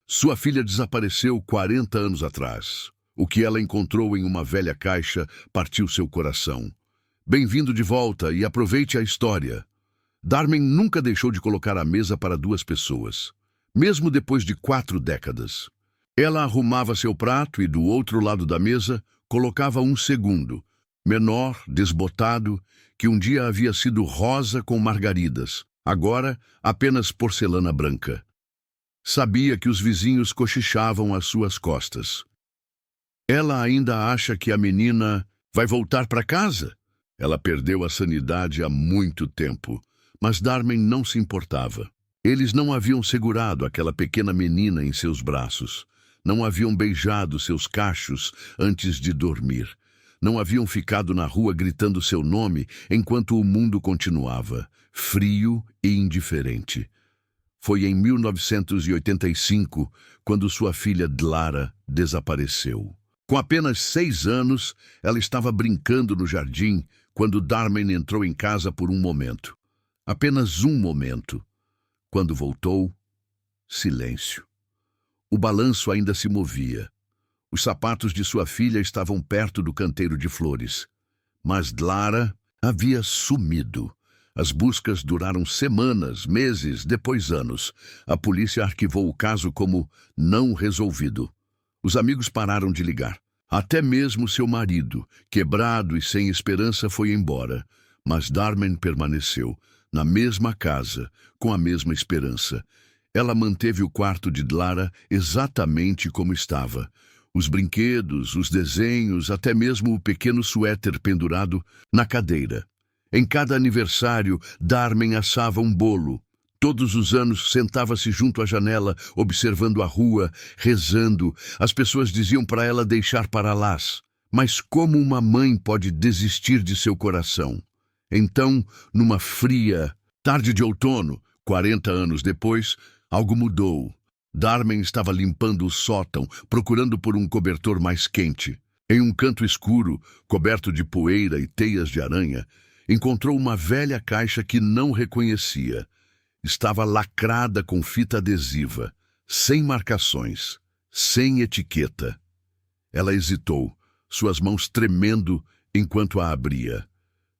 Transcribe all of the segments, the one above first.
Sua filha desapareceu 40 anos atrás. O que ela encontrou em uma velha caixa partiu seu coração. Bem-vindo de volta e aproveite a história. Darmen nunca deixou de colocar a mesa para 2 pessoas, mesmo depois de 4 décadas. Ela arrumava seu prato e, do outro lado da mesa, colocava um segundo, menor, desbotado, que um dia havia sido rosa com margaridas, agora apenas porcelana branca. Sabia que os vizinhos cochichavam às suas costas. Ela ainda acha que a menina vai voltar para casa? Ela perdeu a sanidade há muito tempo, mas Darmen não se importava. Eles não haviam segurado aquela pequena menina em seus braços, não haviam beijado seus cachos antes de dormir, não haviam ficado na rua gritando seu nome enquanto o mundo continuava, frio e indiferente. Foi em 1985 quando sua filha Dlara desapareceu. Com apenas 6 anos, ela estava brincando no jardim quando Darmen entrou em casa por um momento. Apenas um momento. Quando voltou, silêncio. O balanço ainda se movia. Os sapatos de sua filha estavam perto do canteiro de flores. Mas Dlara havia sumido. As buscas duraram semanas, meses, depois anos. A polícia arquivou o caso como não resolvido. Os amigos pararam de ligar. Até mesmo seu marido, quebrado e sem esperança, foi embora. Mas Darmen permaneceu, na mesma casa, com a mesma esperança. Ela manteve o quarto de Dlara exatamente como estava. Os brinquedos, os desenhos, até mesmo o pequeno suéter pendurado na cadeira. Em cada aniversário, Darmen assava um bolo. Todos os anos sentava-se junto à janela, observando a rua, rezando. As pessoas diziam para ela deixar para lá. Mas como uma mãe pode desistir de seu coração? Então, numa fria tarde de outono, 40 anos depois, algo mudou. Darmen estava limpando o sótão, procurando por um cobertor mais quente. Em um canto escuro, coberto de poeira e teias de aranha, encontrou uma velha caixa que não reconhecia. Estava lacrada com fita adesiva, sem marcações, sem etiqueta. Ela hesitou, suas mãos tremendo enquanto a abria.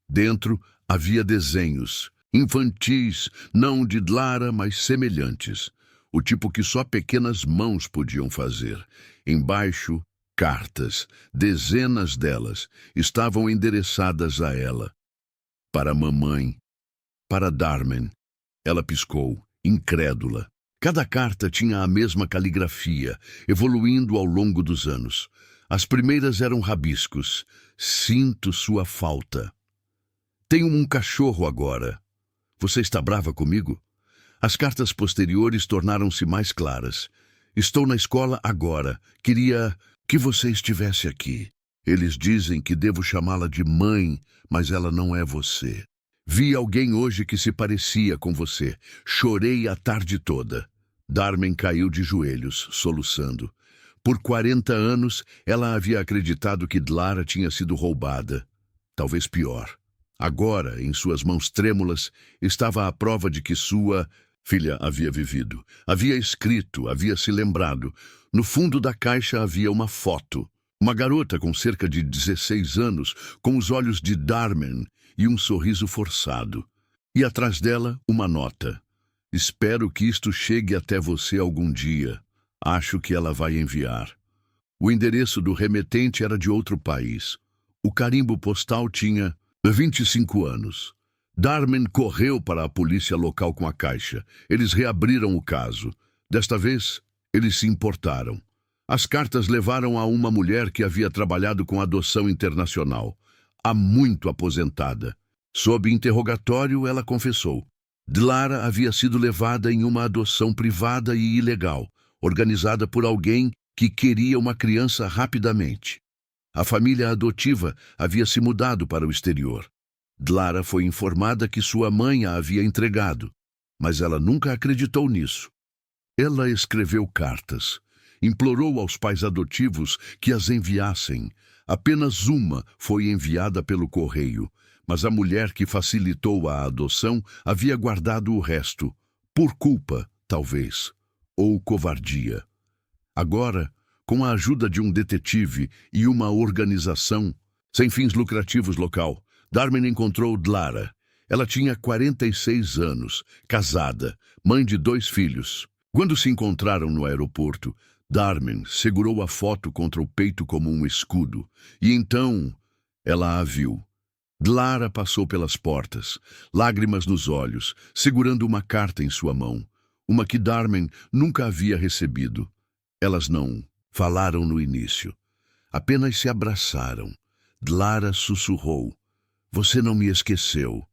Dentro havia desenhos, infantis, não de Dlara, mas semelhantes. O tipo que só pequenas mãos podiam fazer. Embaixo, cartas, dezenas delas, estavam endereçadas a ela. Para a mamãe, para Darmen. Ela piscou, incrédula. Cada carta tinha a mesma caligrafia, evoluindo ao longo dos anos. As primeiras eram rabiscos. Sinto sua falta. Tenho um cachorro agora. Você está brava comigo? As cartas posteriores tornaram-se mais claras. Estou na escola agora. Queria que você estivesse aqui. Eles dizem que devo chamá-la de mãe, mas ela não é você. Vi alguém hoje que se parecia com você. Chorei a tarde toda. Darmen caiu de joelhos, soluçando. Por 40 anos, ela havia acreditado que Dlara tinha sido roubada. Talvez pior. Agora, em suas mãos trêmulas, estava a prova de que sua filha havia vivido. Havia escrito, havia se lembrado. No fundo da caixa havia uma foto. Uma garota com cerca de 16 anos, com os olhos de Darmen e um sorriso forçado. E atrás dela, uma nota. Espero que isto chegue até você algum dia. Acho que ela vai enviar. O endereço do remetente era de outro país. O carimbo postal tinha 25 anos. Darmen correu para a polícia local com a caixa. Eles reabriram o caso. Desta vez, eles se importaram. As cartas levaram a uma mulher que havia trabalhado com adoção internacional, há muito aposentada. Sob interrogatório, ela confessou. Dlara havia sido levada em uma adoção privada e ilegal, organizada por alguém que queria uma criança rapidamente. A família adotiva havia se mudado para o exterior. Dlara foi informada que sua mãe a havia entregado, mas ela nunca acreditou nisso. Ela escreveu cartas. Implorou aos pais adotivos que as enviassem. Apenas uma foi enviada pelo correio, mas a mulher que facilitou a adoção havia guardado o resto, por culpa, talvez, ou covardia. Agora, com a ajuda de um detetive e uma organização sem fins lucrativos local, Darmen encontrou Dlara. Ela tinha 46 anos, casada, mãe de 2 filhos. Quando se encontraram no aeroporto, Darmen segurou a foto contra o peito como um escudo, e então ela a viu. Dlara passou pelas portas, lágrimas nos olhos, segurando uma carta em sua mão, uma que Darmen nunca havia recebido. Elas não falaram no início, apenas se abraçaram. Dlara sussurrou: "Você não me esqueceu."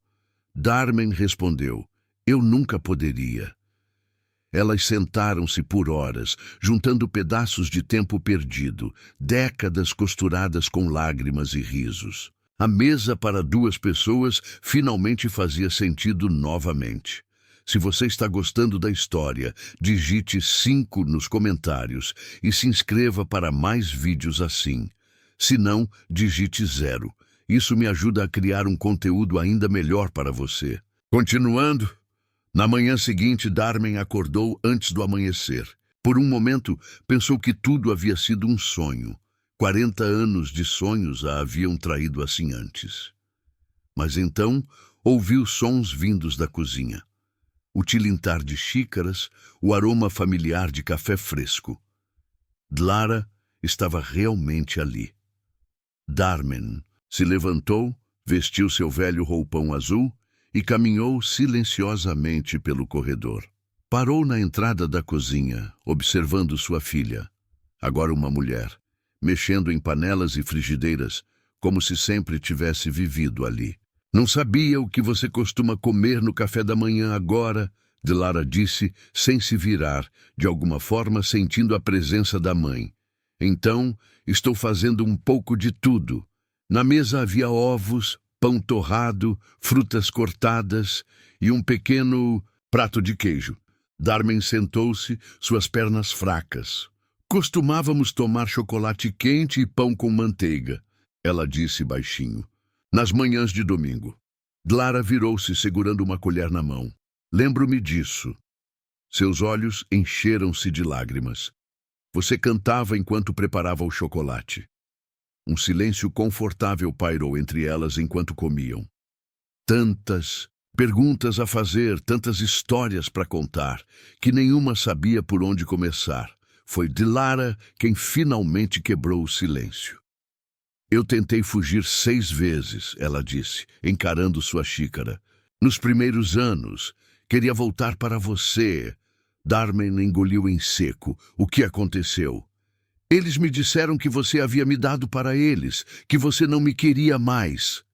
Darmen respondeu: "Eu nunca poderia." Elas sentaram-se por horas, juntando pedaços de tempo perdido, décadas costuradas com lágrimas e risos. A mesa para 2 pessoas finalmente fazia sentido novamente. Se você está gostando da história, digite 5 nos comentários e se inscreva para mais vídeos assim. Se não, digite 0. Isso me ajuda a criar um conteúdo ainda melhor para você. Continuando, na manhã seguinte, Darmen acordou antes do amanhecer. Por um momento, pensou que tudo havia sido um sonho. 40 anos de sonhos a haviam traído assim antes. Mas então, ouviu sons vindos da cozinha. O tilintar de xícaras, o aroma familiar de café fresco. Dlara estava realmente ali. Darmen se levantou, vestiu seu velho roupão azul e caminhou silenciosamente pelo corredor. Parou na entrada da cozinha, observando sua filha, agora uma mulher, mexendo em panelas e frigideiras, como se sempre tivesse vivido ali. "Não sabia o que você costuma comer no café da manhã agora", Dlara disse, sem se virar, de alguma forma sentindo a presença da mãe. "Então, estou fazendo um pouco de tudo." Na mesa havia ovos, pão torrado, frutas cortadas e um pequeno prato de queijo. Darmen sentou-se, suas pernas fracas. "Costumávamos tomar chocolate quente e pão com manteiga", ela disse baixinho, "nas manhãs de domingo." Dlara virou-se segurando uma colher na mão. "Lembro-me disso." Seus olhos encheram-se de lágrimas. "Você cantava enquanto preparava o chocolate." Um silêncio confortável pairou entre elas enquanto comiam. Tantas perguntas a fazer, tantas histórias para contar, que nenhuma sabia por onde começar. Foi Dlara quem finalmente quebrou o silêncio. "Eu tentei fugir 6 vezes", ela disse, encarando sua xícara. "Nos primeiros anos, queria voltar para você." Darmen engoliu em seco. "O que aconteceu?" "Eles me disseram que você havia me dado para eles, que você não me queria mais."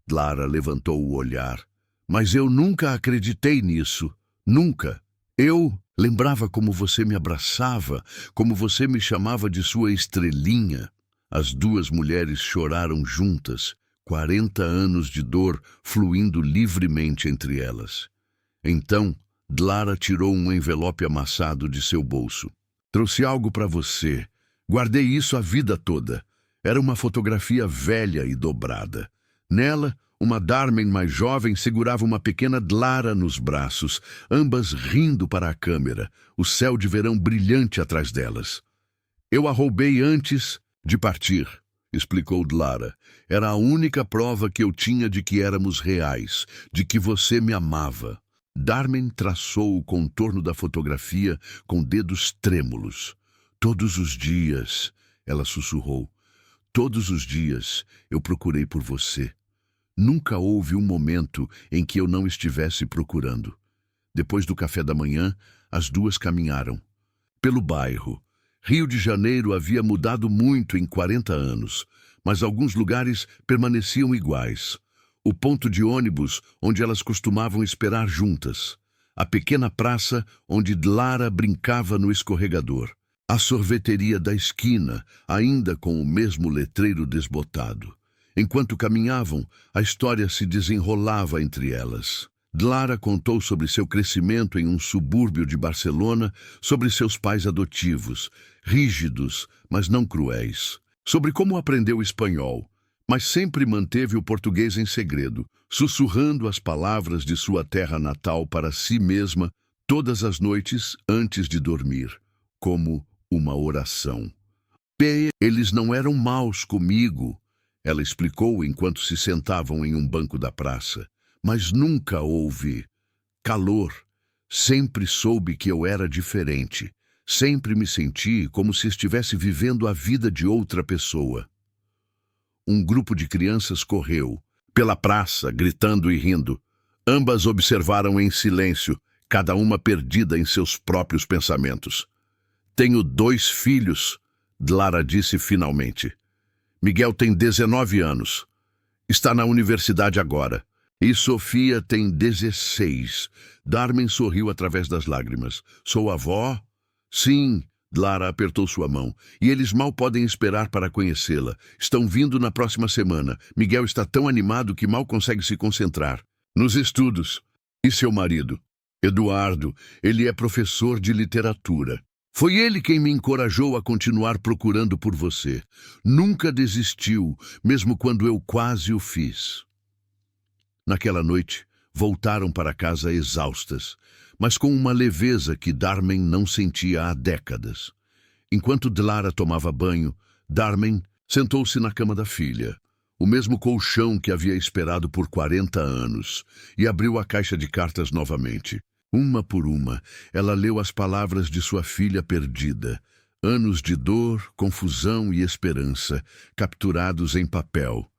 Dlara levantou o olhar. "Mas eu nunca acreditei nisso. Nunca. Eu lembrava como você me abraçava, como você me chamava de sua estrelinha." As 2 mulheres choraram juntas, 40 anos de dor fluindo livremente entre elas. Então, Dlara tirou um envelope amassado de seu bolso. "Trouxe algo para você. Guardei isso a vida toda." Era uma fotografia velha e dobrada. Nela, uma Darmen mais jovem segurava uma pequena Dlara nos braços, ambas rindo para a câmera, o céu de verão brilhante atrás delas. "Eu a roubei antes de partir", explicou Dlara. "Era a única prova que eu tinha de que éramos reais, de que você me amava." Darmen traçou o contorno da fotografia com dedos trêmulos. "Todos os dias", ela sussurrou, "todos os dias eu procurei por você. Nunca houve um momento em que eu não estivesse procurando." Depois do café da manhã, as 2 caminharam pelo bairro. Rio de Janeiro havia mudado muito em 40 anos, mas alguns lugares permaneciam iguais. O ponto de ônibus onde elas costumavam esperar juntas. A pequena praça onde Dlara brincava no escorregador. A sorveteria da esquina, ainda com o mesmo letreiro desbotado. Enquanto caminhavam, a história se desenrolava entre elas. Dlara contou sobre seu crescimento em um subúrbio de Barcelona, sobre seus pais adotivos, rígidos, mas não cruéis. Sobre como aprendeu espanhol, mas sempre manteve o português em segredo, sussurrando as palavras de sua terra natal para si mesma todas as noites antes de dormir, como uma oração. Eles não eram maus comigo, ela explicou enquanto se sentavam em um banco da praça. Mas nunca houve calor. Sempre soube que eu era diferente. Sempre me senti como se estivesse vivendo a vida de outra pessoa. Um grupo de crianças correu pela praça, gritando e rindo. Ambas observaram em silêncio, cada uma perdida em seus próprios pensamentos. Tenho 2 filhos, Dlara disse finalmente. Miguel tem 19 anos. Está na universidade agora. E Sofia tem 16. Darmen sorriu através das lágrimas. Sou avó? Sim, Dlara apertou sua mão. E eles mal podem esperar para conhecê-la. Estão vindo na próxima semana. Miguel está tão animado que mal consegue se concentrar. Nos estudos. E seu marido? Eduardo. Ele é professor de literatura. Foi ele quem me encorajou a continuar procurando por você. Nunca desistiu, mesmo quando eu quase o fiz. Naquela noite, voltaram para casa exaustas, mas com uma leveza que Darmen não sentia há décadas. Enquanto Dlara tomava banho, Darmen sentou-se na cama da filha, o mesmo colchão que havia esperado por 40 anos, e abriu a caixa de cartas novamente. Uma por uma, ela leu as palavras de sua filha perdida. Anos de dor, confusão e esperança, capturados em papel.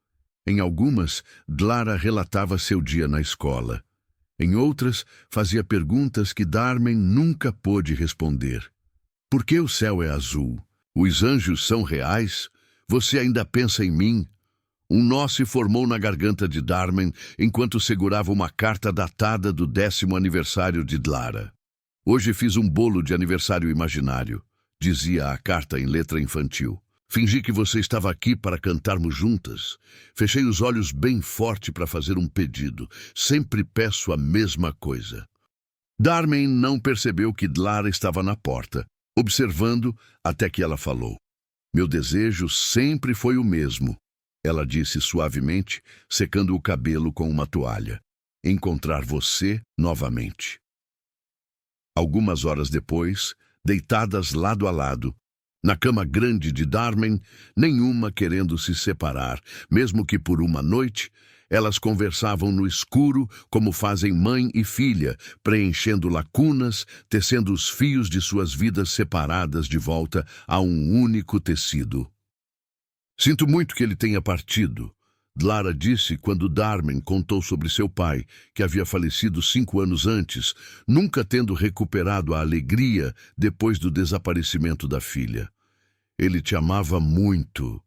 Em algumas, Dlara relatava seu dia na escola. Em outras, fazia perguntas que Darmen nunca pôde responder. Por que o céu é azul? Os anjos são reais? Você ainda pensa em mim? Um nó se formou na garganta de Darmen enquanto segurava uma carta datada do 10º aniversário de Dlara. Hoje fiz um bolo de aniversário imaginário, dizia a carta em letra infantil. Fingi que você estava aqui para cantarmos juntas. Fechei os olhos bem forte para fazer um pedido. Sempre peço a mesma coisa. Darmen não percebeu que Dlara estava na porta, observando até que ela falou. Meu desejo sempre foi o mesmo. Ela disse suavemente, secando o cabelo com uma toalha. Encontrar você novamente. Algumas horas depois, deitadas lado a lado, na cama grande de Darmen, nenhuma querendo se separar, mesmo que por uma noite, elas conversavam no escuro como fazem mãe e filha, preenchendo lacunas, tecendo os fios de suas vidas separadas de volta a um único tecido. Sinto muito que ele tenha partido, Dlara disse quando Darmen contou sobre seu pai, que havia falecido 5 anos antes, nunca tendo recuperado a alegria depois do desaparecimento da filha. Ele te amava muito,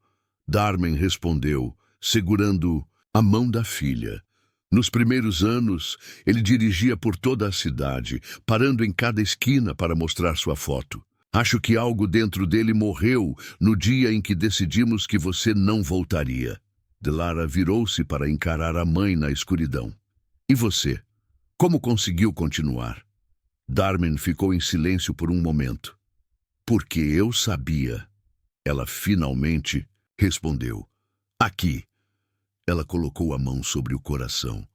Darmen respondeu, segurando a mão da filha. Nos primeiros anos, ele dirigia por toda a cidade, parando em cada esquina para mostrar sua foto. Acho que algo dentro dele morreu no dia em que decidimos que você não voltaria. Dlara virou-se para encarar a mãe na escuridão. E você? Como conseguiu continuar? Darmen ficou em silêncio por um momento. Porque eu sabia. Ela finalmente respondeu. Aqui. Ela colocou a mão sobre o coração.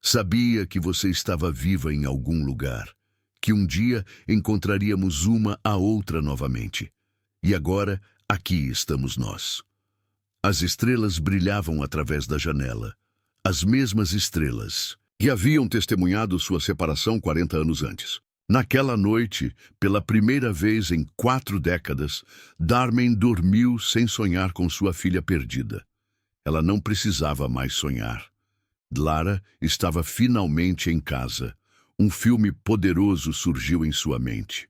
Sabia que você estava viva em algum lugar. Que um dia encontraríamos uma a outra novamente. E agora, aqui estamos nós. As estrelas brilhavam através da janela. As mesmas estrelas que haviam testemunhado sua separação 40 anos antes. Naquela noite, pela primeira vez em 4 décadas, Darmen dormiu sem sonhar com sua filha perdida. Ela não precisava mais sonhar. Dlara estava finalmente em casa. Um filme poderoso surgiu em sua mente.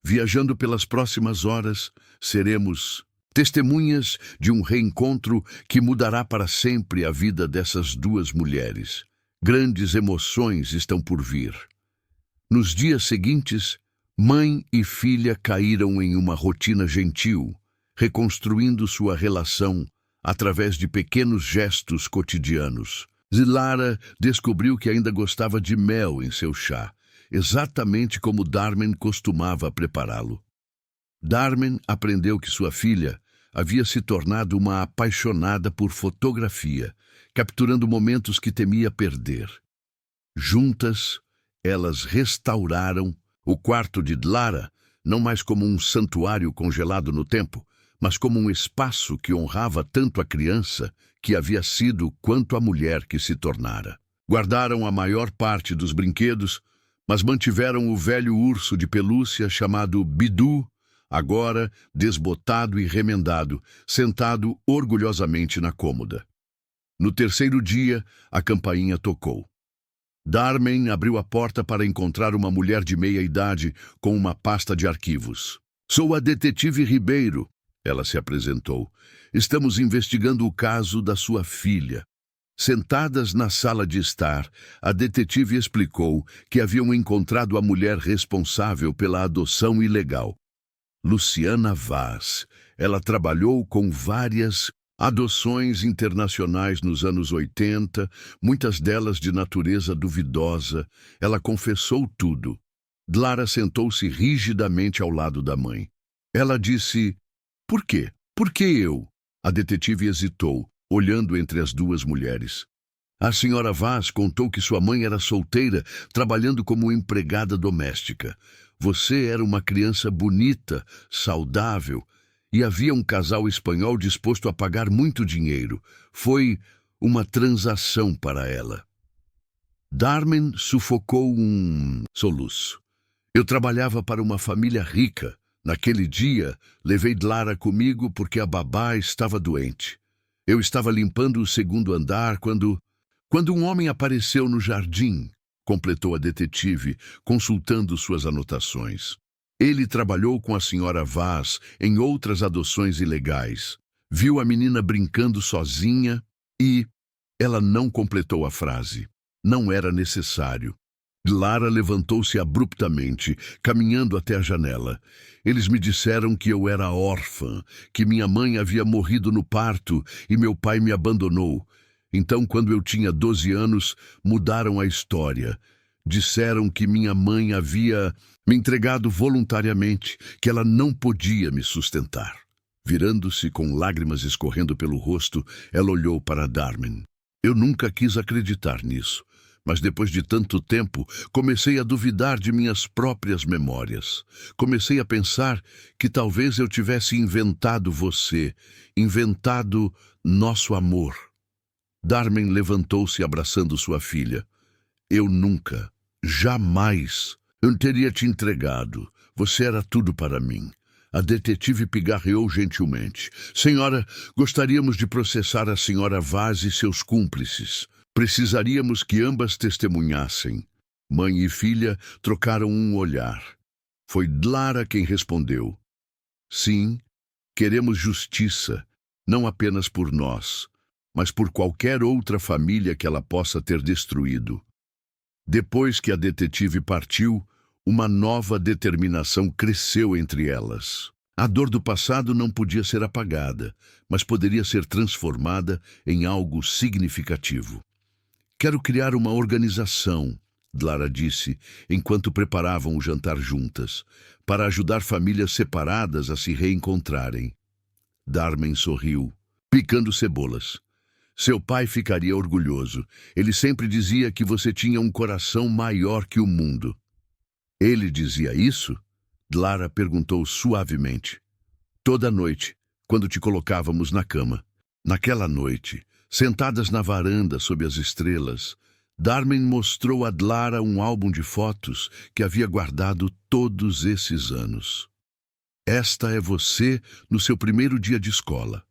Viajando pelas próximas horas, seremos testemunhas de um reencontro que mudará para sempre a vida dessas 2 mulheres. Grandes emoções estão por vir. Nos dias seguintes, mãe e filha caíram em uma rotina gentil, reconstruindo sua relação através de pequenos gestos cotidianos. Dlara descobriu que ainda gostava de mel em seu chá, exatamente como Darmen costumava prepará-lo. Darmen aprendeu que sua filha havia se tornado uma apaixonada por fotografia, capturando momentos que temia perder. Juntas, elas restauraram o quarto de Dlara, não mais como um santuário congelado no tempo, mas como um espaço que honrava tanto a criança que havia sido quanto a mulher que se tornara. Guardaram a maior parte dos brinquedos, mas mantiveram o velho urso de pelúcia chamado Bidu, agora desbotado e remendado, sentado orgulhosamente na cômoda. No terceiro dia, a campainha tocou. Darmen abriu a porta para encontrar uma mulher de meia-idade com uma pasta de arquivos. "Sou a detetive Ribeiro", ela se apresentou. "Estamos investigando o caso da sua filha." Sentadas na sala de estar, a detetive explicou que haviam encontrado a mulher responsável pela adoção ilegal. Luciana Vaz. Ela trabalhou com várias adoções internacionais nos anos 80, muitas delas de natureza duvidosa. Ela confessou tudo. Dlara sentou-se rigidamente ao lado da mãe. Ela disse: "Por quê? Por que eu?" A detetive hesitou, olhando entre as duas mulheres. "A senhora Vaz contou que sua mãe era solteira, trabalhando como empregada doméstica. Você era uma criança bonita, saudável, e havia um casal espanhol disposto a pagar muito dinheiro. Foi uma transação para ela." Darmen sufocou um soluço. "Eu trabalhava para uma família rica. Naquele dia, levei Dlara comigo porque a babá estava doente. Eu estava limpando o segundo andar quando um homem apareceu no jardim", completou a detetive, consultando suas anotações. "Ele trabalhou com a senhora Vaz em outras adoções ilegais. Viu a menina brincando sozinha e..." Ela não completou a frase. Não era necessário. Dlara levantou-se abruptamente, caminhando até a janela. "Eles me disseram que eu era órfã, que minha mãe havia morrido no parto e meu pai me abandonou. Então, quando eu tinha 12 anos, mudaram a história. Disseram que minha mãe havia me entregado voluntariamente, que ela não podia me sustentar." Virando-se com lágrimas escorrendo pelo rosto, ela olhou para Darmen. "Eu nunca quis acreditar nisso. Mas depois de tanto tempo, comecei a duvidar de minhas próprias memórias. Comecei a pensar que talvez eu tivesse inventado você, inventado nosso amor." Darmen levantou-se abraçando sua filha. "Eu nunca, jamais, eu teria te entregado. Você era tudo para mim." A detetive pigarreou gentilmente. "Senhora, gostaríamos de processar a senhora Vaz e seus cúmplices. Precisaríamos que ambas testemunhassem." Mãe e filha trocaram um olhar. Foi Dlara quem respondeu: "Sim, queremos justiça, não apenas por nós, mas por qualquer outra família que ela possa ter destruído." Depois que a detetive partiu, uma nova determinação cresceu entre elas. A dor do passado não podia ser apagada, mas poderia ser transformada em algo significativo. "Quero criar uma organização", Dlara disse, enquanto preparavam o jantar juntas, "para ajudar famílias separadas a se reencontrarem." Darmen sorriu, picando cebolas. "Seu pai ficaria orgulhoso. Ele sempre dizia que você tinha um coração maior que o mundo." "Ele dizia isso?" Dlara perguntou suavemente. "Toda noite, quando te colocávamos na cama." Naquela noite, sentadas na varanda sob as estrelas, Darmen mostrou a Dlara um álbum de fotos que havia guardado todos esses anos. "Esta é você no seu primeiro dia de escola.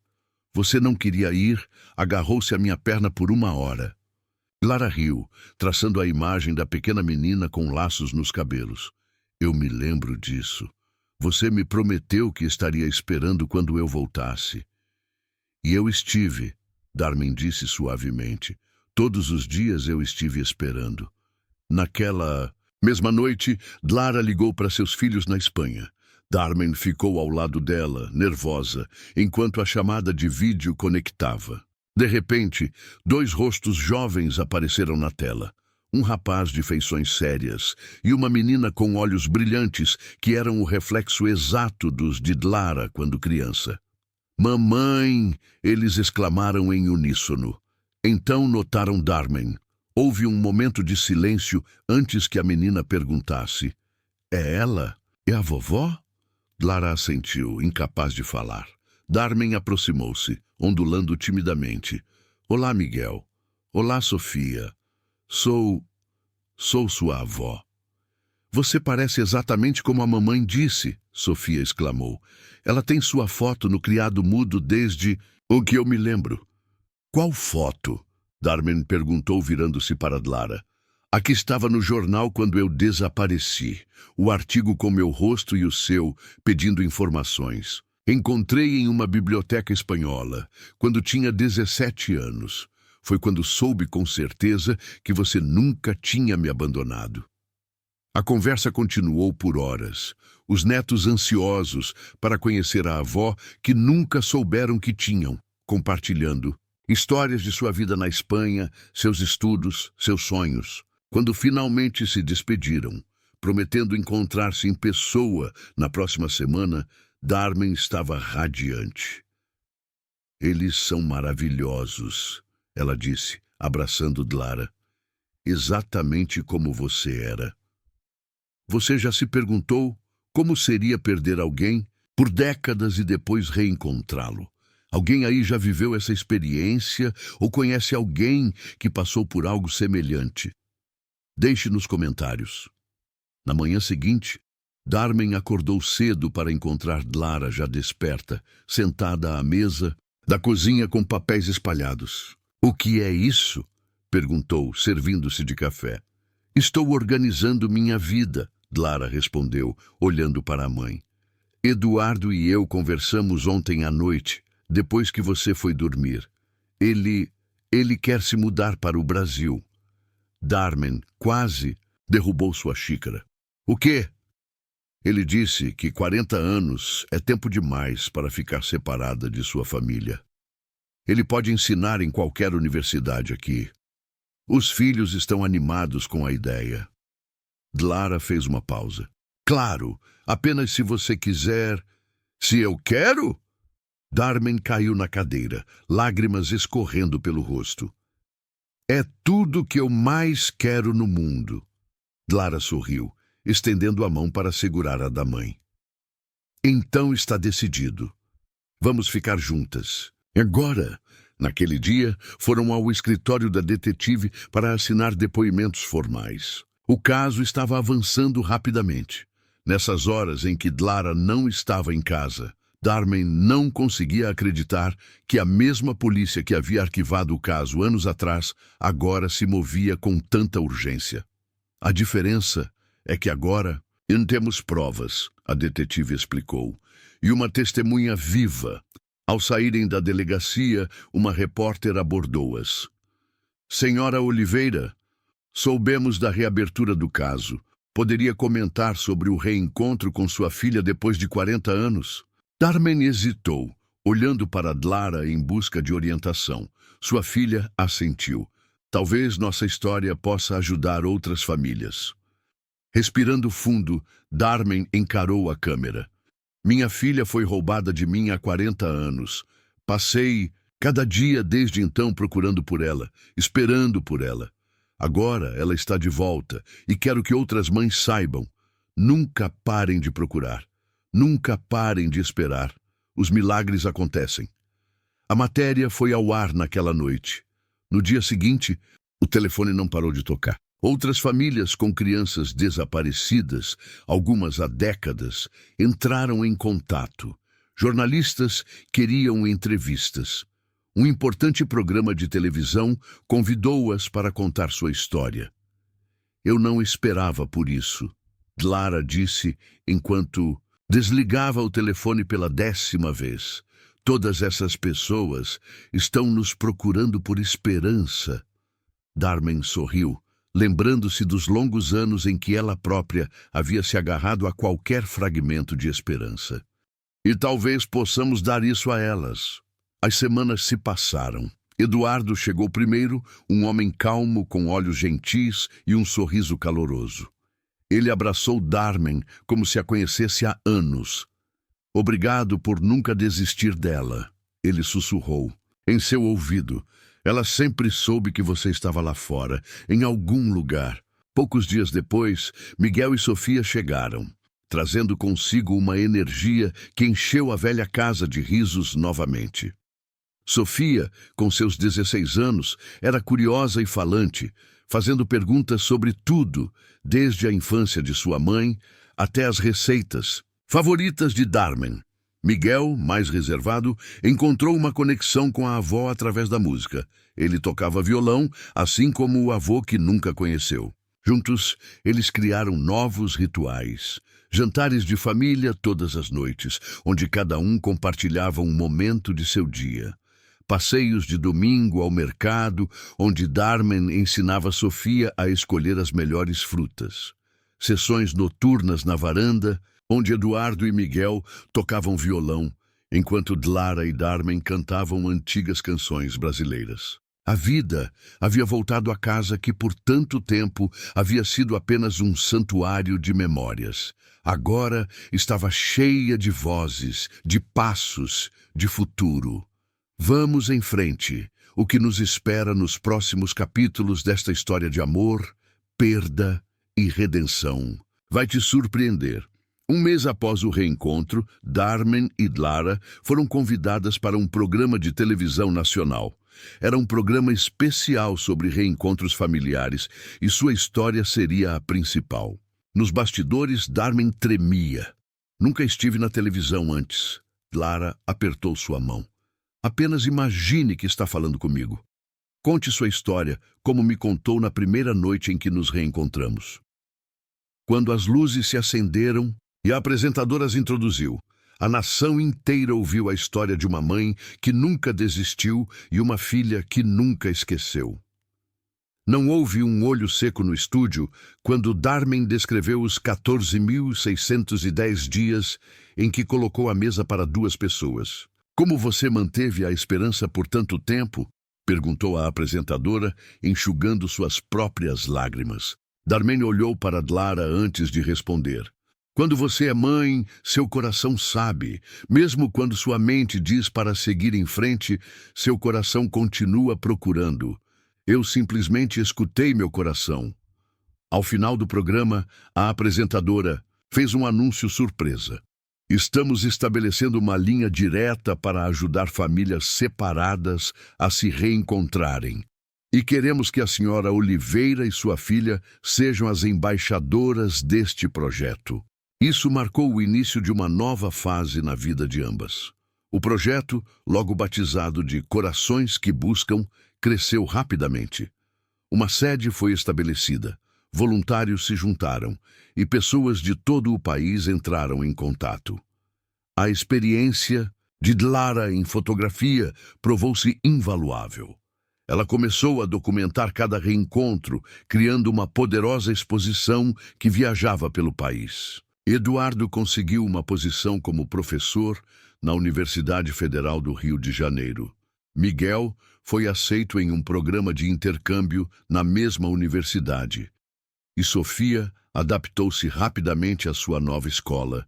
Você não queria ir, agarrou-se à minha perna por 1 hora." Dlara riu, traçando a imagem da pequena menina com laços nos cabelos. "Eu me lembro disso. Você me prometeu que estaria esperando quando eu voltasse." "E eu estive", Darmen disse suavemente. "Todos os dias eu estive esperando." Naquela mesma noite, Dlara ligou para seus filhos na Espanha. Darmen ficou ao lado dela, nervosa, enquanto a chamada de vídeo conectava. De repente, 2 rostos jovens apareceram na tela. Um rapaz de feições sérias e uma menina com olhos brilhantes que eram o reflexo exato dos de Dlara quando criança. "Mamãe!" eles exclamaram em uníssono. Então notaram Darmen. Houve um momento de silêncio antes que a menina perguntasse: "É ela? É a vovó?" Lara assentiu, incapaz de falar. Darmen aproximou-se, ondulando timidamente. Olá, Miguel. Olá, Sofia. Sou sua avó. Você parece exatamente como a mamãe disse, Sofia exclamou. Ela tem sua foto no criado mudo desde o que eu me lembro. Qual foto? Darmen perguntou, virando-se para Lara. A que estava no jornal quando eu desapareci. O artigo com meu rosto e o seu, pedindo informações. Encontrei em uma biblioteca espanhola, quando tinha 17 anos. Foi quando soube com certeza que você nunca tinha me abandonado. A conversa continuou por horas. Os netos ansiosos para conhecer a avó que nunca souberam que tinham, compartilhando histórias de sua vida na Espanha, seus estudos, seus sonhos. Quando finalmente se despediram, prometendo encontrar-se em pessoa na próxima semana, Darmen estava radiante. Eles são maravilhosos, ela disse, abraçando Lara. Exatamente como você era. Você já se perguntou como seria perder alguém por décadas e depois reencontrá-lo? Alguém aí já viveu essa experiência ou conhece alguém que passou por algo semelhante? Deixe nos comentários. Na manhã seguinte, Darmen acordou cedo para encontrar Lara já desperta, sentada à mesa da cozinha com papéis espalhados. O que é isso? Perguntou, servindo-se de café. Estou organizando minha vida, Lara respondeu, olhando para a mãe. Eduardo e eu conversamos ontem à noite, depois que você foi dormir. Ele quer se mudar para o Brasil. Darmen quase derrubou sua xícara. O quê? Ele disse que 40 anos é tempo demais para ficar separada de sua família. Ele pode ensinar em qualquer universidade aqui. Os filhos estão animados com a ideia. Lara fez uma pausa. Claro, apenas se você quiser. Se eu quero? Darmen caiu na cadeira, lágrimas escorrendo pelo rosto. É tudo que eu mais quero no mundo. Lara sorriu, estendendo a mão para segurar a da mãe. Então está decidido. Vamos ficar juntas. Agora, naquele dia, foram ao escritório da detetive para assinar depoimentos formais. O caso estava avançando rapidamente. Nessas horas em que Lara não estava em casa, Darmen não conseguia acreditar que a mesma polícia que havia arquivado o caso anos atrás agora se movia com tanta urgência. A diferença é que agora não temos provas, a detetive explicou, e uma testemunha viva. Ao saírem da delegacia, uma repórter abordou-as. Senhora Oliveira, soubemos da reabertura do caso. Poderia comentar sobre o reencontro com sua filha depois de 40 anos? Darmen hesitou, olhando para Lara em busca de orientação. Sua filha assentiu. Talvez nossa história possa ajudar outras famílias. Respirando fundo, Darmen encarou a câmera. Minha filha foi roubada de mim há 40 anos. Passei cada dia desde então procurando por ela, esperando por ela. Agora ela está de volta e quero que outras mães saibam. Nunca parem de procurar. Nunca parem de esperar. Os milagres acontecem. A matéria foi ao ar naquela noite. No dia seguinte, o telefone não parou de tocar. Outras famílias com crianças desaparecidas, algumas há décadas, entraram em contato. Jornalistas queriam entrevistas. Um importante programa de televisão convidou-as para contar sua história. Eu não esperava por isso, Lara disse enquanto desligava o telefone pela 10ª vez. Todas essas pessoas estão nos procurando por esperança. Darmen sorriu, lembrando-se dos longos anos em que ela própria havia se agarrado a qualquer fragmento de esperança. E talvez possamos dar isso a elas. As semanas se passaram. Eduardo chegou primeiro, um homem calmo, com olhos gentis e um sorriso caloroso. Ele abraçou Darmen como se a conhecesse há anos. Obrigado por nunca desistir dela, ele sussurrou. Em seu ouvido, ela sempre soube que você estava lá fora, em algum lugar. Poucos dias depois, Miguel e Sofia chegaram. trazendo consigo uma energia que encheu a velha casa de risos novamente. Sofia, com seus 16 anos, era curiosa e falante, fazendo perguntas sobre tudo, desde a infância de sua mãe até as receitas favoritas de Darmen. Miguel, mais reservado, encontrou uma conexão com a avó através da música. Ele tocava violão, assim como o avô que nunca conheceu. Juntos, eles criaram novos rituais. Jantares de família todas as noites, onde cada um compartilhava um momento de seu dia. Passeios de domingo ao mercado, onde Darmen ensinava Sofia a escolher as melhores frutas. Sessões noturnas na varanda, onde Eduardo e Miguel tocavam violão, enquanto Dlara e Darmen cantavam antigas canções brasileiras. A vida havia voltado à casa que por tanto tempo havia sido apenas um santuário de memórias. Agora estava cheia de vozes, de passos, de futuro. Vamos em frente. O que nos espera nos próximos capítulos desta história de amor, perda e redenção vai te surpreender. Um mês após o reencontro, Darmen e Dlara foram convidadas para um programa de televisão nacional. Era um programa especial sobre reencontros familiares e sua história seria a principal. Nos bastidores, Darmen tremia. Nunca estive na televisão antes. Dlara apertou sua mão. Apenas imagine que está falando comigo. Conte sua história, como me contou na primeira noite em que nos reencontramos. Quando as luzes se acenderam e a apresentadora as introduziu, a nação inteira ouviu a história de uma mãe que nunca desistiu e uma filha que nunca esqueceu. Não houve um olho seco no estúdio quando Darmen descreveu os 14.610 dias em que colocou a mesa para 2 pessoas. Como você manteve a esperança por tanto tempo? Perguntou a apresentadora, enxugando suas próprias lágrimas. Darmen olhou para Dlara antes de responder. Quando você é mãe, seu coração sabe. Mesmo quando sua mente diz para seguir em frente, seu coração continua procurando. Eu simplesmente escutei meu coração. Ao final do programa, a apresentadora fez um anúncio surpresa. Estamos estabelecendo uma linha direta para ajudar famílias separadas a se reencontrarem. E queremos que a senhora Oliveira e sua filha sejam as embaixadoras deste projeto. Isso marcou o início de uma nova fase na vida de ambas. O projeto, logo batizado de Corações que Buscam, cresceu rapidamente. Uma sede foi estabelecida, voluntários se juntaram e pessoas de todo o país entraram em contato. A experiência de Dlara em fotografia provou-se invaluável. Ela começou a documentar cada reencontro, criando uma poderosa exposição que viajava pelo país. Eduardo conseguiu uma posição como professor na Universidade Federal do Rio de Janeiro. Miguel foi aceito em um programa de intercâmbio na mesma universidade. E Sofia adaptou-se rapidamente à sua nova escola,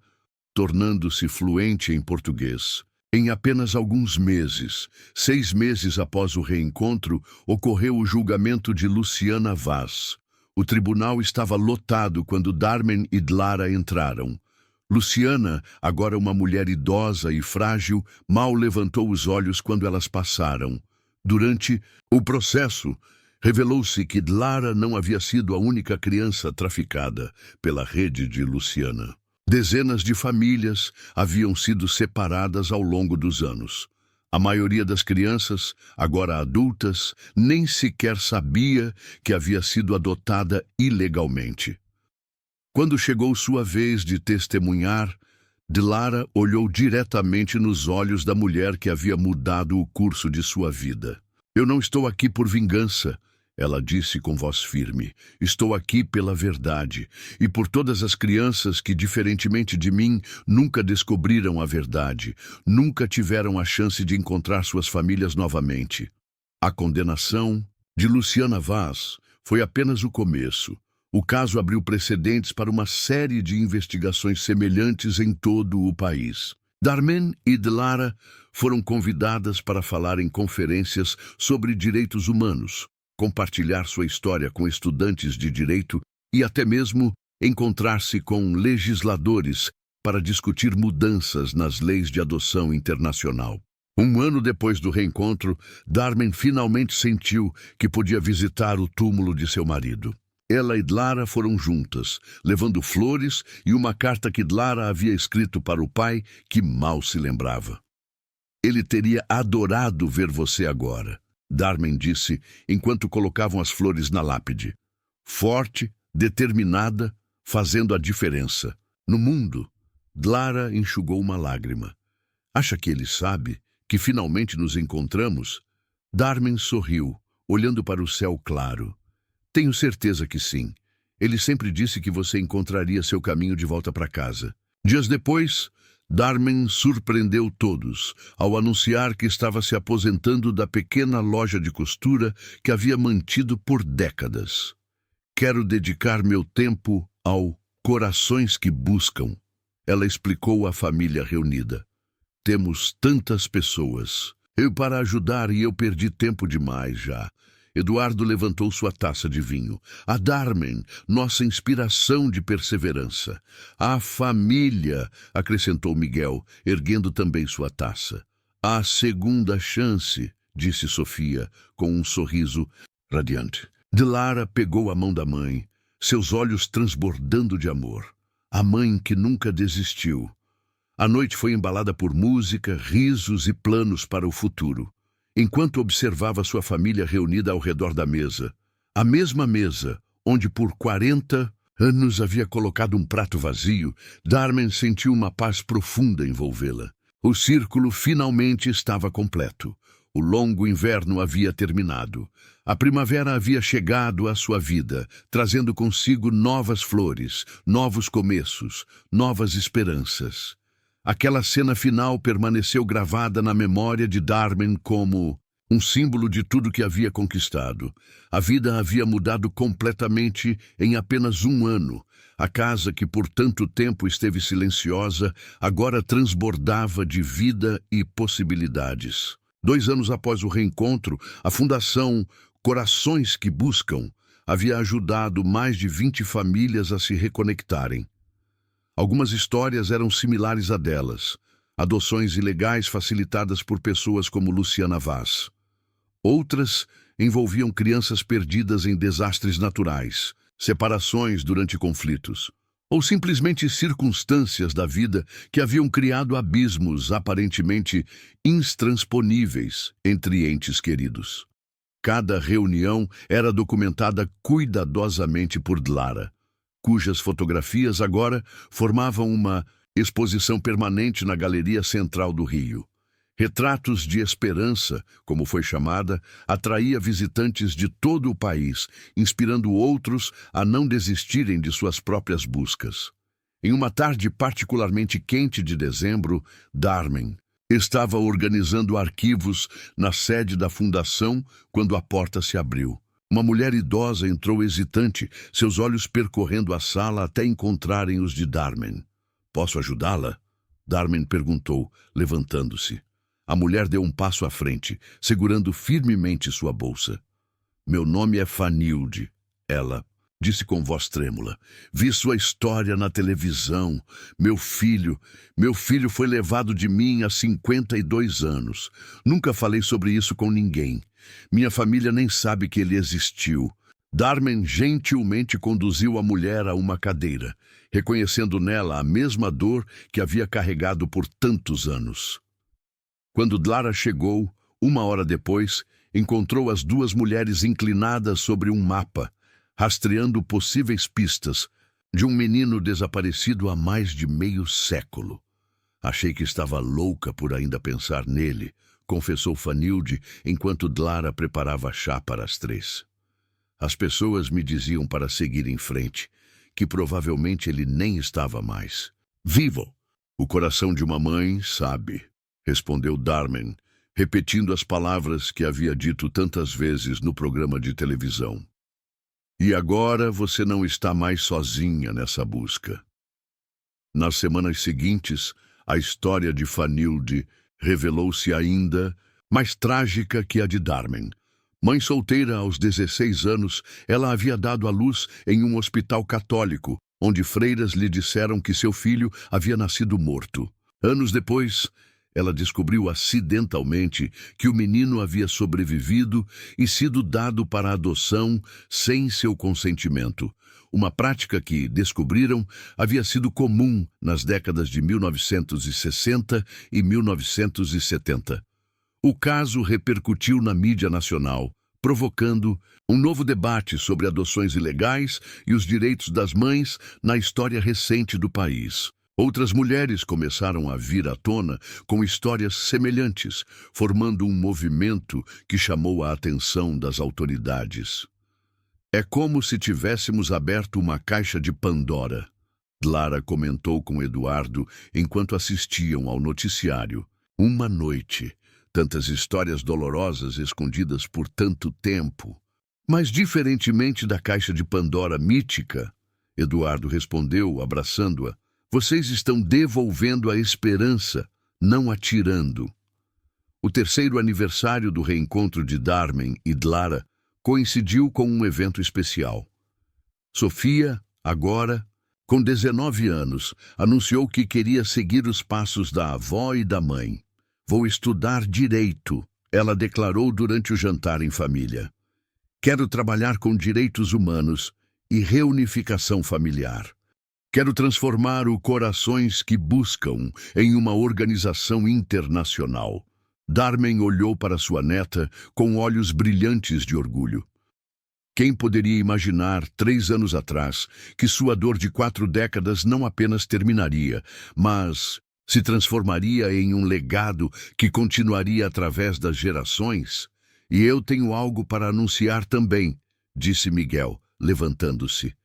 tornando-se fluente em português. Em apenas alguns meses, 6 meses após o reencontro, ocorreu o julgamento de Luciana Vaz. O tribunal estava lotado quando Darmen e Dlara entraram. Luciana, agora uma mulher idosa e frágil, mal levantou os olhos quando elas passaram. Durante o processo, revelou-se que Dlara não havia sido a única criança traficada pela rede de Luciana. Dezenas de famílias haviam sido separadas ao longo dos anos. A maioria das crianças, agora adultas, nem sequer sabia que havia sido adotada ilegalmente. Quando chegou sua vez de testemunhar, Dlara olhou diretamente nos olhos da mulher que havia mudado o curso de sua vida. Eu não estou aqui por vingança, ela disse com voz firme. Estou aqui pela verdade e por todas as crianças que, diferentemente de mim, nunca descobriram a verdade, nunca tiveram a chance de encontrar suas famílias novamente. A condenação de Luciana Vaz foi apenas o começo. O caso abriu precedentes para uma série de investigações semelhantes em todo o país. Darmen e Dlara foram convidadas para falar em conferências sobre direitos humanos, compartilhar sua história com estudantes de direito e até mesmo encontrar-se com legisladores para discutir mudanças nas leis de adoção internacional. Um ano depois do reencontro, Darmen finalmente sentiu que podia visitar o túmulo de seu marido. Ela e Dlara foram juntas, levando flores e uma carta que Dlara havia escrito para o pai, que mal se lembrava. Ele teria adorado ver você agora, Darmen disse enquanto colocavam as flores na lápide. Forte, determinada, fazendo a diferença. No mundo, Dlara enxugou uma lágrima. Acha que ele sabe que finalmente nos encontramos? Darmen sorriu, olhando para o céu claro. Tenho certeza que sim. Ele sempre disse que você encontraria seu caminho de volta para casa. Dias depois, Darmen surpreendeu todos ao anunciar que estava se aposentando da pequena loja de costura que havia mantido por décadas. Quero dedicar meu tempo ao Corações que Buscam, ela explicou à família reunida. Temos tantas pessoas. Eu para ajudar e eu perdi tempo demais já. Eduardo levantou sua taça de vinho. A Darmen, nossa inspiração de perseverança. A família, acrescentou Miguel, erguendo também sua taça. A segunda chance, disse Sofia, com um sorriso radiante. Dlara pegou a mão da mãe, seus olhos transbordando de amor. A mãe que nunca desistiu. A noite foi embalada por música, risos e planos para o futuro. Enquanto observava sua família reunida ao redor da mesa, a mesma mesa onde por 40 anos havia colocado um prato vazio, Darmen sentiu uma paz profunda envolvê-la. O círculo finalmente estava completo. O longo inverno havia terminado. A primavera havia chegado à sua vida, trazendo consigo novas flores, novos começos, novas esperanças. Aquela cena final permaneceu gravada na memória de Darmen como um símbolo de tudo que havia conquistado. A vida havia mudado completamente em apenas um ano. A casa que por tanto tempo esteve silenciosa, agora transbordava de vida e possibilidades. 2 anos após o reencontro, a Fundação Corações que Buscam havia ajudado mais de 20 famílias a se reconectarem. Algumas histórias eram similares a delas, adoções ilegais facilitadas por pessoas como Luciana Vaz. Outras envolviam crianças perdidas em desastres naturais, separações durante conflitos, ou simplesmente circunstâncias da vida que haviam criado abismos aparentemente intransponíveis entre entes queridos. Cada reunião era documentada cuidadosamente por Dlara, cujas fotografias agora formavam uma exposição permanente na Galeria Central do Rio. Retratos de Esperança, como foi chamada, atraía visitantes de todo o país, inspirando outros a não desistirem de suas próprias buscas. Em uma tarde particularmente quente de dezembro, Darmen estava organizando arquivos na sede da fundação quando a porta se abriu. Uma mulher idosa entrou hesitante, seus olhos percorrendo a sala até encontrarem os de Darmen. Posso ajudá-la? Darmen perguntou, levantando-se. A mulher deu um passo à frente, segurando firmemente sua bolsa. Meu nome é Fanilde, ela disse com voz trêmula. Vi sua história na televisão. Meu filho foi levado de mim há 52 anos. Nunca falei sobre isso com ninguém. Minha família nem sabe que ele existiu. Darmen gentilmente conduziu a mulher a uma cadeira, reconhecendo nela a mesma dor que havia carregado por tantos anos. Quando Dlara chegou, 1 hora depois, encontrou as 2 mulheres inclinadas sobre um mapa, rastreando possíveis pistas de um menino desaparecido há mais de meio século. Achei que estava louca por ainda pensar nele, confessou Fanilde enquanto Dlara preparava chá para as 3. As pessoas me diziam para seguir em frente, que provavelmente ele nem estava mais vivo. O coração de uma mãe sabe, respondeu Darmen, repetindo as palavras que havia dito tantas vezes no programa de televisão. E agora você não está mais sozinha nessa busca. Nas semanas seguintes, a história de Fanilde revelou-se ainda mais trágica que a de Darmen. Mãe solteira aos 16 anos, ela havia dado à luz em um hospital católico, onde freiras lhe disseram que seu filho havia nascido morto. Anos depois, ela descobriu acidentalmente que o menino havia sobrevivido e sido dado para adoção sem seu consentimento. Uma prática que, descobriram, havia sido comum nas décadas de 1960 e 1970. O caso repercutiu na mídia nacional, provocando um novo debate sobre adoções ilegais e os direitos das mães na história recente do país. Outras mulheres começaram a vir à tona com histórias semelhantes, formando um movimento que chamou a atenção das autoridades. É como se tivéssemos aberto uma caixa de Pandora, Dlara comentou com Eduardo enquanto assistiam ao noticiário. Uma noite, tantas histórias dolorosas escondidas por tanto tempo. Mas diferentemente da caixa de Pandora mítica, Eduardo respondeu, abraçando-a, vocês estão devolvendo a esperança, não a tirando. O terceiro aniversário do reencontro de Dharmen e Dlara coincidiu com um evento especial. Sofia, agora, com 19 anos, anunciou que queria seguir os passos da avó e da mãe. Vou estudar direito, ela declarou durante o jantar em família. Quero trabalhar com direitos humanos e reunificação familiar. Quero transformar o Corações que Buscam em uma organização internacional. Dharmen olhou para sua neta com olhos brilhantes de orgulho. Quem poderia imaginar, 3 anos atrás, que sua dor de 4 décadas não apenas terminaria, mas se transformaria em um legado que continuaria através das gerações? E eu tenho algo para anunciar também, disse Miguel, levantando-se.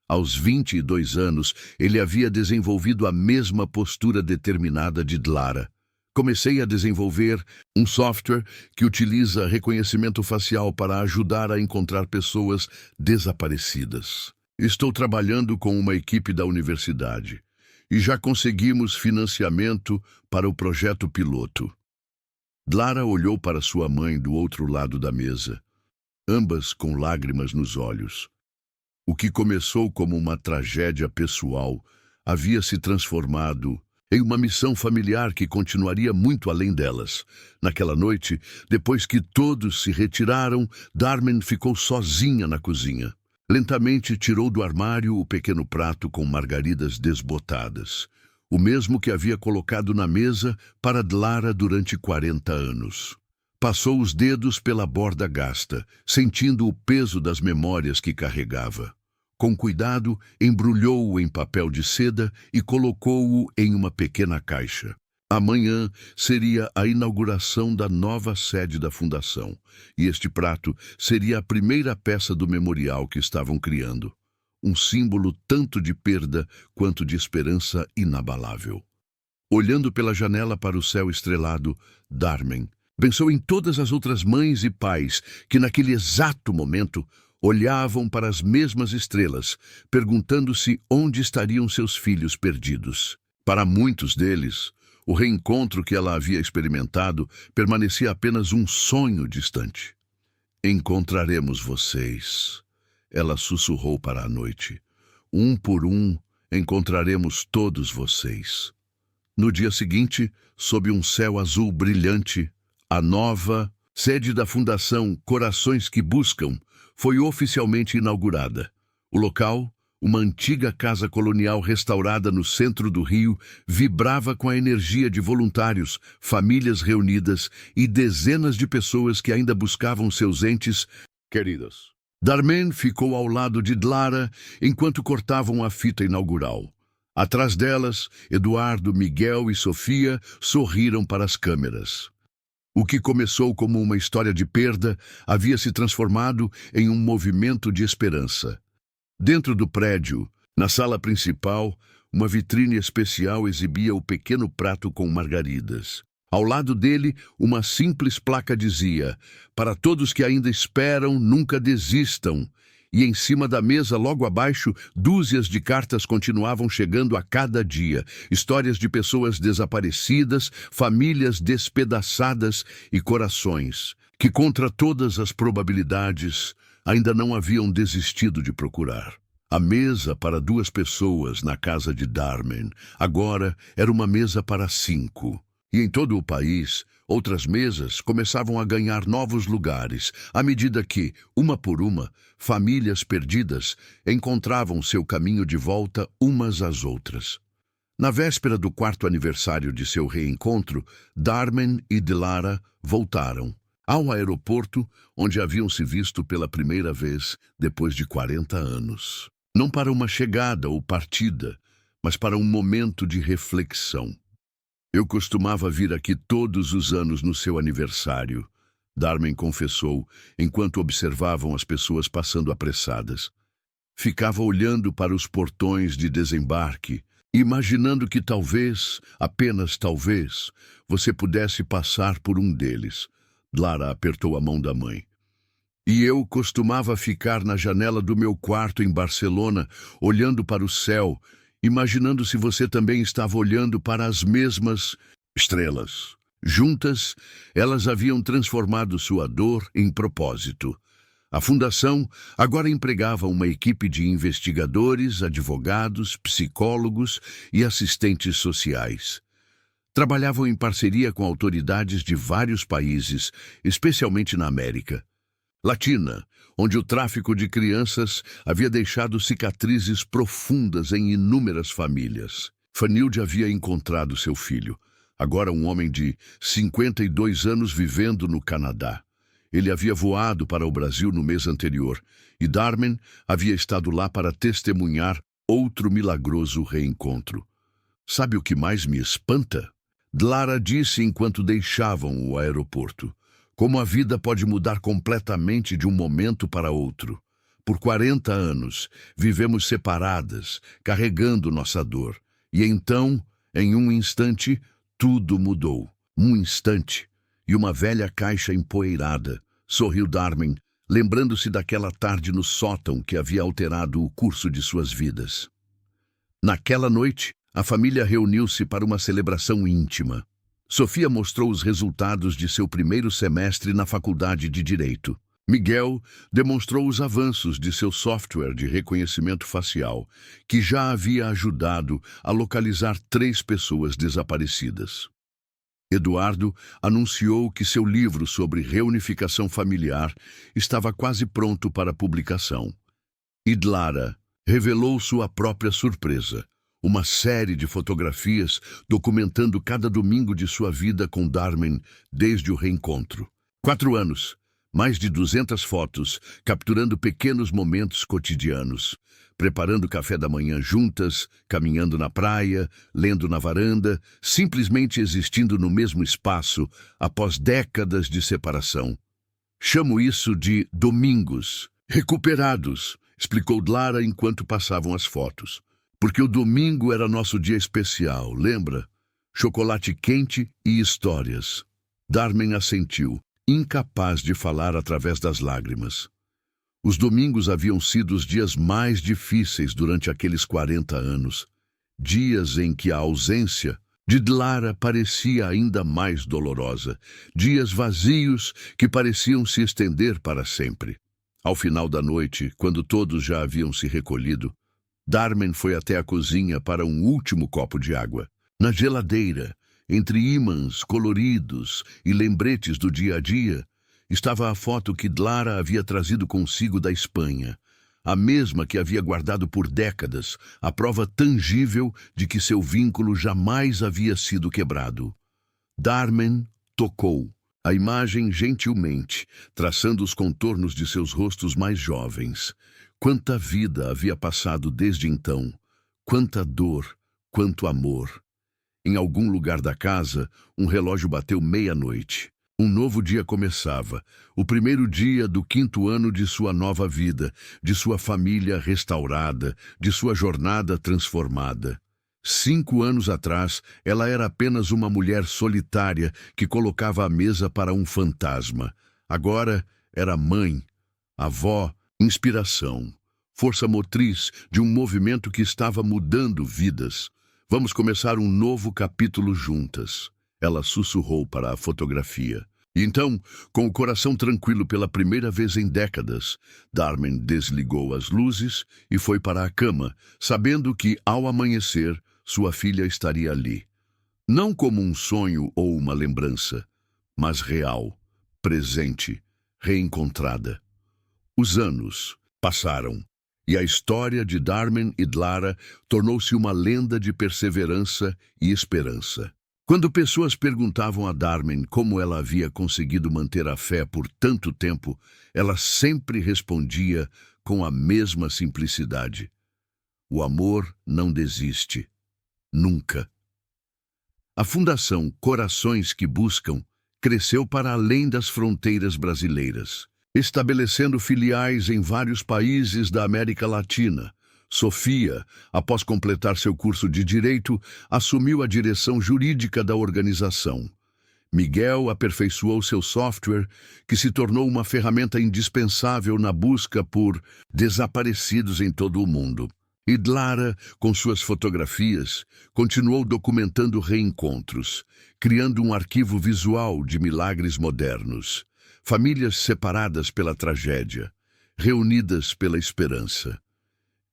Aos 22 anos, ele havia desenvolvido a mesma postura determinada de Dlara. Comecei a desenvolver um software que utiliza reconhecimento facial para ajudar a encontrar pessoas desaparecidas. Estou trabalhando com uma equipe da universidade e já conseguimos financiamento para o projeto piloto. Dlara olhou para sua mãe do outro lado da mesa, ambas com lágrimas nos olhos. O que começou como uma tragédia pessoal havia se transformado em uma missão familiar que continuaria muito além delas. Naquela noite, depois que todos se retiraram, Dharmen ficou sozinha na cozinha. Lentamente tirou do armário o pequeno prato com margaridas desbotadas, o mesmo que havia colocado na mesa para Dlara durante 40 anos. Passou os dedos pela borda gasta, sentindo o peso das memórias que carregava. Com cuidado, embrulhou-o em papel de seda e colocou-o em uma pequena caixa. Amanhã seria a inauguração da nova sede da fundação, e este prato seria a primeira peça do memorial que estavam criando. Um símbolo tanto de perda quanto de esperança inabalável. Olhando pela janela para o céu estrelado, Dharmen pensou em todas as outras mães e pais que naquele exato momento olhavam para as mesmas estrelas, perguntando-se onde estariam seus filhos perdidos. Para muitos deles, o reencontro que ela havia experimentado permanecia apenas um sonho distante. Encontraremos vocês, ela sussurrou para a noite. Um por um, encontraremos todos vocês. No dia seguinte, sob um céu azul brilhante, a nova sede da Fundação Corações que Buscam foi oficialmente inaugurada. O local, uma antiga casa colonial restaurada no centro do Rio, vibrava com a energia de voluntários, famílias reunidas e dezenas de pessoas que ainda buscavam seus entes queridos. Dharmen ficou ao lado de Dlara enquanto cortavam a fita inaugural. Atrás delas, Eduardo, Miguel e Sofia sorriram para as câmeras. O que começou como uma história de perda havia se transformado em um movimento de esperança. Dentro do prédio, na sala principal, uma vitrine especial exibia o pequeno prato com margaridas. Ao lado dele, uma simples placa dizia: "Para todos que ainda esperam, nunca desistam." E em cima da mesa, logo abaixo, dúzias de cartas continuavam chegando a cada dia. Histórias de pessoas desaparecidas, famílias despedaçadas e corações que, contra todas as probabilidades, ainda não haviam desistido de procurar. A mesa para 2 pessoas na casa de Darmen agora era uma mesa para 5. E em todo o país, outras mesas começavam a ganhar novos lugares, à medida que, uma por uma, famílias perdidas encontravam seu caminho de volta umas às outras. Na véspera do 4º aniversário de seu reencontro, Darmen e Dilara voltaram ao aeroporto, onde haviam se visto pela primeira vez depois de 40 anos. Não para uma chegada ou partida, mas para um momento de reflexão. Eu costumava vir aqui todos os anos no seu aniversário, Darmen confessou, enquanto observavam as pessoas passando apressadas. Ficava olhando para os portões de desembarque, imaginando que talvez, apenas talvez, você pudesse passar por um deles. Lara apertou a mão da mãe. E eu costumava ficar na janela do meu quarto em Barcelona, olhando para o céu, imaginando se você também estava olhando para as mesmas estrelas. Juntas, elas haviam transformado sua dor em propósito. A fundação agora empregava uma equipe de investigadores, advogados, psicólogos e assistentes sociais. Trabalhavam em parceria com autoridades de vários países, especialmente na América Latina, onde o tráfico de crianças havia deixado cicatrizes profundas em inúmeras famílias. Fanilde havia encontrado seu filho, agora um homem de 52 anos vivendo no Canadá. Ele havia voado para o Brasil no mês anterior, e Darmen havia estado lá para testemunhar outro milagroso reencontro. Sabe o que mais me espanta? Dilara disse enquanto deixavam o aeroporto. Como a vida pode mudar completamente de um momento para outro. Por 40 anos, vivemos separadas, carregando nossa dor. E então, em um instante, tudo mudou. Um instante, e uma velha caixa empoeirada, sorriu Darmen, lembrando-se daquela tarde no sótão que havia alterado o curso de suas vidas. Naquela noite, a família reuniu-se para uma celebração íntima. Sofia mostrou os resultados de seu primeiro semestre na Faculdade de Direito. Miguel demonstrou os avanços de seu software de reconhecimento facial, que já havia ajudado a localizar 3 pessoas desaparecidas. Eduardo anunciou que seu livro sobre reunificação familiar estava quase pronto para publicação. E Dilara revelou sua própria surpresa. Uma série de fotografias documentando cada domingo de sua vida com Darmen desde o reencontro. 4 anos, mais de 200 fotos, capturando pequenos momentos cotidianos, preparando café da manhã juntas, caminhando na praia, lendo na varanda, simplesmente existindo no mesmo espaço após décadas de separação. Chamo isso de domingos recuperados, explicou Dilara enquanto passavam as fotos. Porque o domingo era nosso dia especial, lembra? Chocolate quente e histórias. Darmen assentiu, incapaz de falar através das lágrimas. Os domingos haviam sido os dias mais difíceis durante aqueles 40 anos. Dias em que a ausência de Dilara parecia ainda mais dolorosa. Dias vazios que pareciam se estender para sempre. Ao final da noite, quando todos já haviam se recolhido, Darmen foi até a cozinha para um último copo de água. Na geladeira, entre ímãs coloridos e lembretes do dia a dia, estava a foto que Dilara havia trazido consigo da Espanha, a mesma que havia guardado por décadas, a prova tangível de que seu vínculo jamais havia sido quebrado. Darmen tocou a imagem gentilmente, traçando os contornos de seus rostos mais jovens. Quanta vida havia passado desde então, quanta dor, quanto amor. Em algum lugar da casa, um relógio bateu meia-noite. Um novo dia começava, o primeiro dia do 5º ano de sua nova vida, de sua família restaurada, de sua jornada transformada. 5 anos atrás, ela era apenas uma mulher solitária que colocava a mesa para um fantasma. Agora, era mãe, avó, inspiração, força motriz de um movimento que estava mudando vidas. Vamos começar um novo capítulo juntas. Ela sussurrou para a fotografia. E então, com o coração tranquilo pela primeira vez em décadas, Darmen desligou as luzes e foi para a cama, sabendo que, ao amanhecer, sua filha estaria ali. Não como um sonho ou uma lembrança, mas real, presente, reencontrada. Os anos passaram, e a história de Darmen e Dlara tornou-se uma lenda de perseverança e esperança. Quando pessoas perguntavam a Darmen como ela havia conseguido manter a fé por tanto tempo, ela sempre respondia com a mesma simplicidade: o amor não desiste, nunca. A Fundação Corações que Buscam cresceu para além das fronteiras brasileiras, estabelecendo filiais em vários países da América Latina. Sofia, após completar seu curso de Direito, assumiu a direção jurídica da organização. Miguel aperfeiçoou seu software, que se tornou uma ferramenta indispensável na busca por desaparecidos em todo o mundo. E Dlara, com suas fotografias, continuou documentando reencontros, criando um arquivo visual de milagres modernos. Famílias separadas pela tragédia, reunidas pela esperança.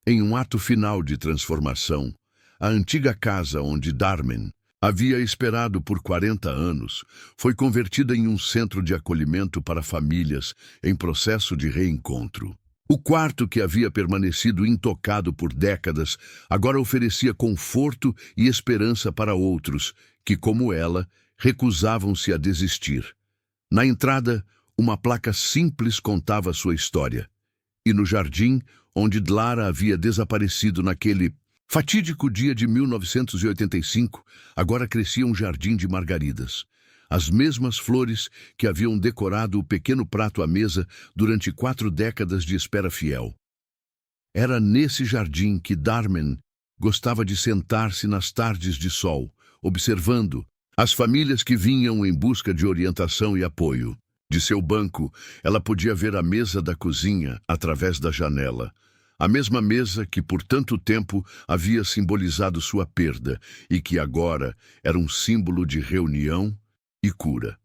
Em um ato final de transformação, a antiga casa onde Darmen havia esperado por 40 anos foi convertida em um centro de acolhimento para famílias em processo de reencontro. O quarto, que havia permanecido intocado por décadas, agora oferecia conforto e esperança para outros que, como ela, recusavam-se a desistir. Na entrada, uma placa simples contava sua história. E no jardim, onde Dlara havia desaparecido naquele fatídico dia de 1985, agora crescia um jardim de margaridas. As mesmas flores que haviam decorado o pequeno prato à mesa durante 4 décadas de espera fiel. Era nesse jardim que Darmen gostava de sentar-se nas tardes de sol, observando as famílias que vinham em busca de orientação e apoio. De seu banco, ela podia ver a mesa da cozinha através da janela. A mesma mesa que por tanto tempo havia simbolizado sua perda e que agora era um símbolo de reunião e cura.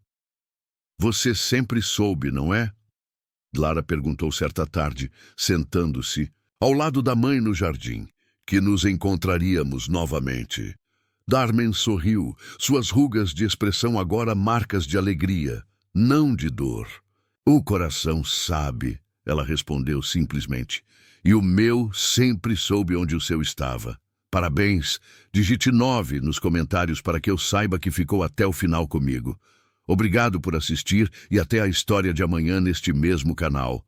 Você sempre soube, não é? Dlara perguntou certa tarde, sentando-se ao lado da mãe no jardim, que nos encontraríamos novamente. Darmen sorriu, suas rugas de expressão agora marcas de alegria, não de dor. O coração sabe, ela respondeu simplesmente, e o meu sempre soube onde o seu estava. Parabéns, digite 9 nos comentários para que eu saiba que ficou até o final comigo. Obrigado por assistir e até a história de amanhã neste mesmo canal.